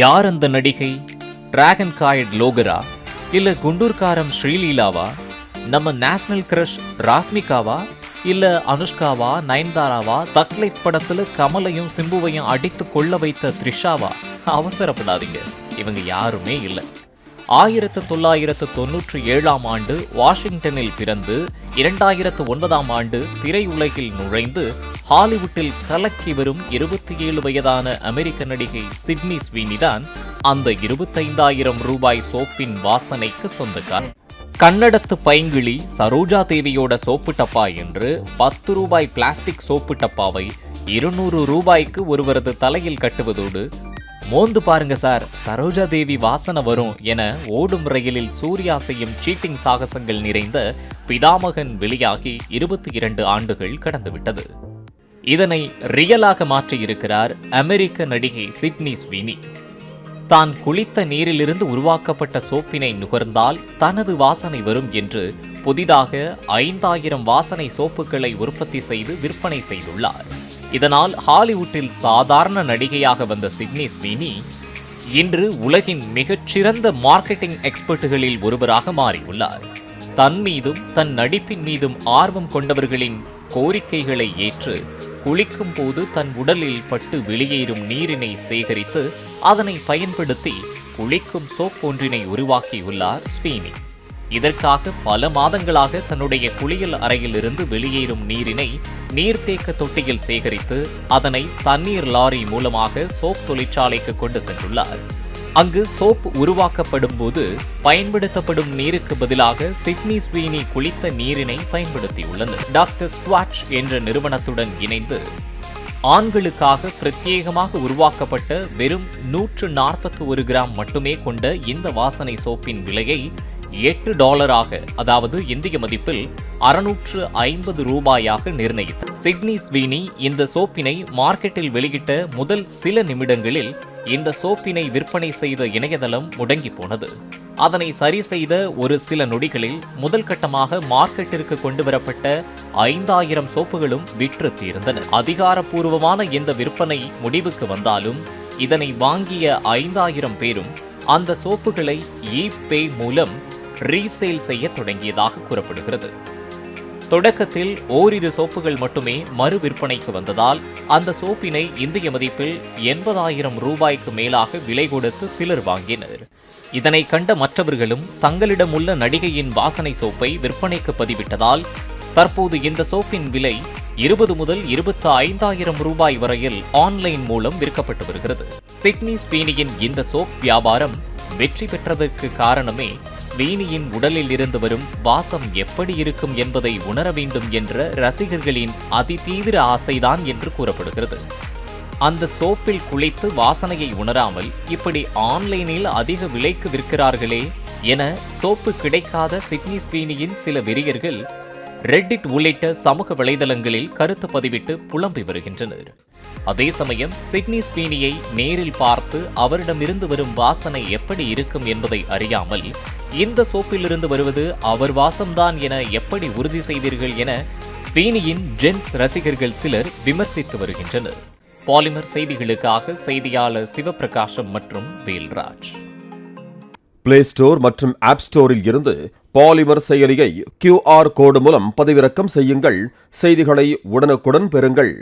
யார் அந்த நடிகை? டிராகன் காய்ட் லோகரா? இல்ல குண்டூர்காரம் ஸ்ரீலீலாவா? நம்ம நேஷனல் கிரஷ் ராஸ்மிகாவா? இல்ல அனுஷ்காவா, நயன்தாராவா, தக் லைஃப் படத்துல கமலையும் சிம்புவையும் அடித்து கொள்ள வைத்த த்ரிஷாவா? அவசரப்படாதீங்க, இவங்க யாருமே இல்லை. 1997 ஆண்டு வாஷிங்டனில் பிறந்து 2009 ஆண்டு திரையுலகில் நுழைந்து ஹாலிவுட்டில் கலக்கி வரும் 27 வயதான அமெரிக்க நடிகை சிட்னி ஸ்வீனி தான் அந்த 25,000 ரூபாய் சோப்பின் வாசனைக்கு சொந்தக்கார். கன்னடத்து பைங்கிளி சரோஜா தேவியோட சோப்பு டப்பா என்று 10 ரூபாய் பிளாஸ்டிக் சோப்பு டப்பாவை 200 ரூபாய்க்கு ஒருவரது தலையில் கட்டுவதோடு, மோந்து பாருங்க சார், சரோஜா தேவி வாசனை வரும் என ஓடும் ரயிலில் சூர்யா செய்யும் சீட்டிங் சாகசங்கள் நிறைந்த பிதாமகன் வெளியாகி 22 ஆண்டுகள் கடந்துவிட்டது. இதனை ரியலாக மாற்றியிருக்கிறார் அமெரிக்க நடிகை சிட்னி ஸ்வீனி. தான் குளித்த நீரிலிருந்து உருவாக்கப்பட்ட சோப்பினை நுகர்ந்தால் தனது வாசனை வரும் என்று புதிதாக 5,000 வாசனை சோப்புகளை உற்பத்தி செய்து விற்பனை செய்துள்ளார். இதனால் ஹாலிவுட்டில் சாதாரண நடிகையாக வந்த சிட்னி ஸ்வீனி இன்று உலகின் மிகச்சிறந்த மார்க்கெட்டிங் எக்ஸ்பர்ட்டுகளில் ஒருவராக மாறியுள்ளார். தன் மீதும் தன் நடிப்பின் மீதும் ஆர்வம் கொண்டவர்களின் கோரிக்கைகளை ஏற்று குளிக்கும் போது தன் உடலில் பட்டு வெளியேறும் நீரினை சேகரித்து அதனை பயன்படுத்தி குளிக்கும் சோப் ஒன்றினை உருவாக்கியுள்ளார் ஸ்வீனி. இதற்காக பல மாதங்களாக தன்னுடைய குளியல் அறையில் இருந்து வெளியேறும் நீரினை நீர்த்தேக்க தொட்டியில் சேகரித்து அதனை தண்ணீர் லாரி மூலமாக சோப் தொழிற்சாலைக்கு கொண்டு சென்றுள்ளார். அங்கு சோப் உருவாக்கப்படும் போது பயன்படுத்தப்படும் நீருக்கு பதிலாக சிட்னி ஸ்வீனி குளித்த நீரினை பயன்படுத்தியுள்ளனர். டாக்டர் ஸ்வாட்ச் என்ற நிறுவனத்துடன் இணைந்து ஆண்களுக்காக பிரத்யேகமாக உருவாக்கப்பட்ட வெறும் 141 கிராம் மட்டுமே கொண்ட இந்த வாசனை சோப்பின் விலையை $8, அதாவது இந்திய மதிப்பில் 650 ரூபாயாக நிர்ணயித்தார். சிட்னி ஸ்வீனி இந்த சோப்பினை மார்க்கெட்டில் வெளியிட்ட முதல் சில நிமிடங்களில் இந்த சோப்பினை விற்பனை செய்த இணையதளம் முடங்கி போனது. அதனை சரி செய்த ஒரு சில நொடிகளில் முதல் கட்டமாக மார்க்கெட்டிற்கு கொண்டு வரப்பட்ட 5,000 சோப்புகளும் விற்று தீர்ந்தன. அதிகாரப்பூர்வமான இந்த விற்பனை முடிவுக்கு வந்தாலும் இதனை வாங்கிய 5,000 பேரும் அந்த சோப்புகளை eBay மூலம் ரீசேல் செய்ய தொடங்கியதாக கூறப்படுகிறது. தொடக்கத்தில் ஓரிரு சோப்புகள் மட்டுமே மறு விற்பனைக்கு வந்ததால் அந்த சோப்பினை இந்திய மதிப்பில் 80,000 ரூபாய்க்கு மேலாக விலை கொடுத்து சிலர் வாங்கினர். இதனை கண்ட மற்றவர்களும் தங்களிடம் உள்ள நடிகையின் வாசனை சோப்பை விற்பனைக்கு பதிவிட்டதால் தற்போது இந்த சோப்பின் விலை 20 முதல் 25,000 ரூபாய் வரையில் ஆன்லைன் மூலம் விற்கப்பட்டு வருகிறது. சிட்னி ஸ்வீனியின் இந்த சோப் வியாபாரம் வெற்றி பெற்றதற்கு காரணமே ஸ்வீனியின் உடலில் இருந்து வரும் வாசம் எப்படி இருக்கும் என்பதை உணர வேண்டும் என்ற ரசிகர்களின் அதிதீவிர ஆசைதான் என்று கூறப்படுகிறது. அந்த சோப்பில் குளித்து வாசனையை உணராமல் இப்படி ஆன்லைனில் அதிக விலைக்கு விற்கிறார்களே என சோப்பு கிடைக்காத சிட்னி ஸ்வீனியின் சில வெறியர்கள் ரெட்டிட் உள்ளிட்ட சமூக வலைதளங்களில் கருத்து பதிவிட்டு புலம்பி வருகின்றனர். அதே சமயம் சிட்னி ஸ்வீனியை நேரில் பார்த்து அவரிடமிருந்து வரும் வாசனை எப்படி இருக்கும் என்பதை அறியாமல் இந்த சோப்பிலிருந்து வருவது அவர் வாசம்தான் என எப்படி உறுதி செய்வீர்கள் என ஸ்வீனியின் ஜென்ஸ் ரசிகர்கள் சிலர் விமர்சித்து வருகின்றனர். பாலிமர் செய்திகளுக்காக செய்தியாளர் சிவபிரகாசம் மற்றும் வேல்ராஜ். பிளே ஸ்டோர் மற்றும் ஆப் ஸ்டோரில் இருந்து பாலிமர் செயலியை QR கோடு மூலம் பதிவிறக்கம் செய்யுங்கள். செய்திகளை உடனுக்குடன் பெறுங்கள்.